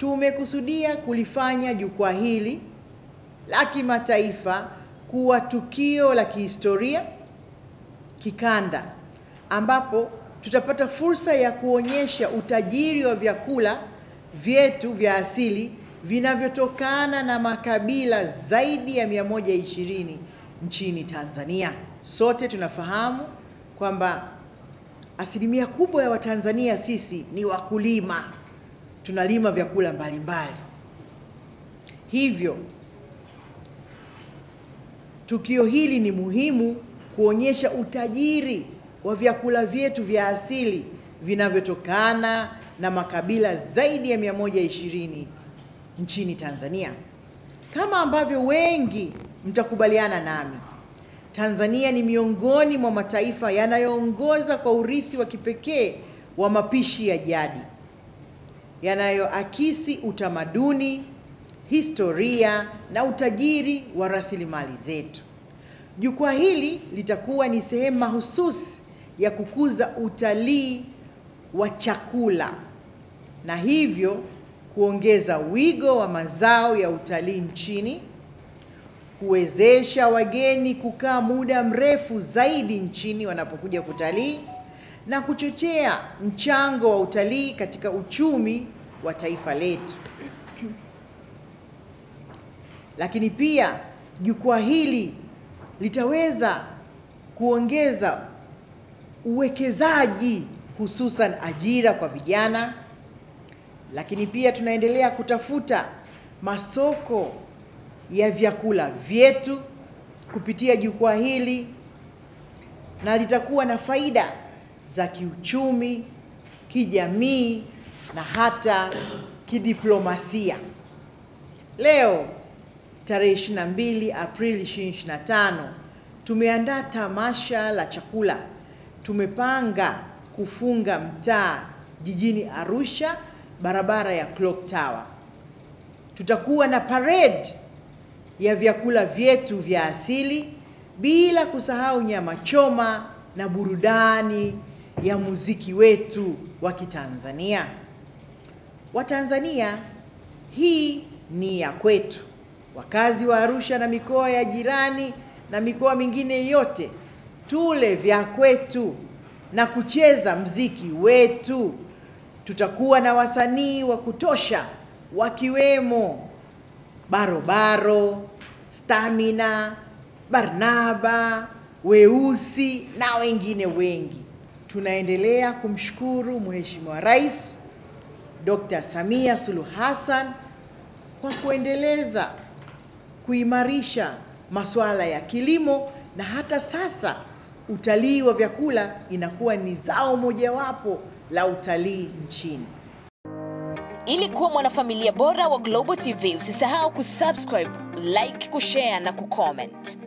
tumekusudia kulifanya jukwaa hili la kimataifa kuwa tukio la kihistoria kikanda, ambapo tutapata fursa ya kuonyesha utajiri wa vyakula vyetu vya asili vinavyotokana na makabila zaidi ya 120 nchini Tanzania. Sote tunafahamu kwamba asilimia kubwa ya Watanzania sisi ni wakulima, tunalima vyakula mbalimbali. Hivyo tukio hili ni muhimu kuonyesha utajiri wa vyakula vyetu vya asili vinavyotokana na makabila zaidi ya 120 nchini Tanzania. Kama ambavyo wengi mtakubaliana nami, Tanzania ni miongoni mwa mataifa yanayoongoza kwa urithi wa kipekee wa mapishi ya jadi, yanayoakisi utamaduni, historia na utajiri wa rasilimali zetu. Jukwaa hili litakuwa ni sehemu mahususi ya kukuza utalii wa chakula na hivyo kuongeza wigo wa mazao ya utalii nchini, kuwezesha wageni kukaa muda mrefu zaidi nchini wanapokuja kutalii na kuchochea mchango wa utalii katika uchumi wa taifa letu. Lakini pia jukwaa hili litaweza kuongeza uwekezaji, hususan ajira kwa vijana. Lakini pia tunaendelea kutafuta masoko ya vyakula vyetu kupitia jukwaa hili, na litakuwa na faida za kiuchumi, kijamii na hata kidiplomasia. Leo tarehe 22 Aprili 2025 tumeandaa tamasha la chakula. Tumepanga kufunga mtaa jijini Arusha, barabara ya Clock Tower. Tutakuwa na parade ya vyakula vyetu vya asili, bila kusahau nyama choma na burudani ya muziki wetu wa Kitanzania. Watanzania, hii ni ya kwetu. Wakazi wa Arusha na mikoa ya jirani na mikoa mingine yote, tule vya kwetu na kucheza mziki wetu. Tutakuwa na wasanii wa kutosha wakiwemo Barobaro, Stamina, Barnaba, Weusi na wengine wengi. Tunaendelea kumshukuru Mheshimiwa Rais Dr. Samia Suluhu Hassan kwa kuendeleza kuimarisha masuala ya kilimo, na hata sasa utalii wa vyakula inakuwa ni zao mojawapo la utalii nchini. Ili kuwa mwanafamilia bora wa Global TV, usisahau kusubscribe, like, kushare na kucomment.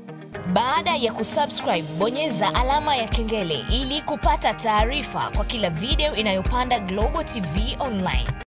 Baada ya kusubscribe, bonyeza alama ya kengele ili kupata taarifa kwa kila video inayopanda Global TV Online.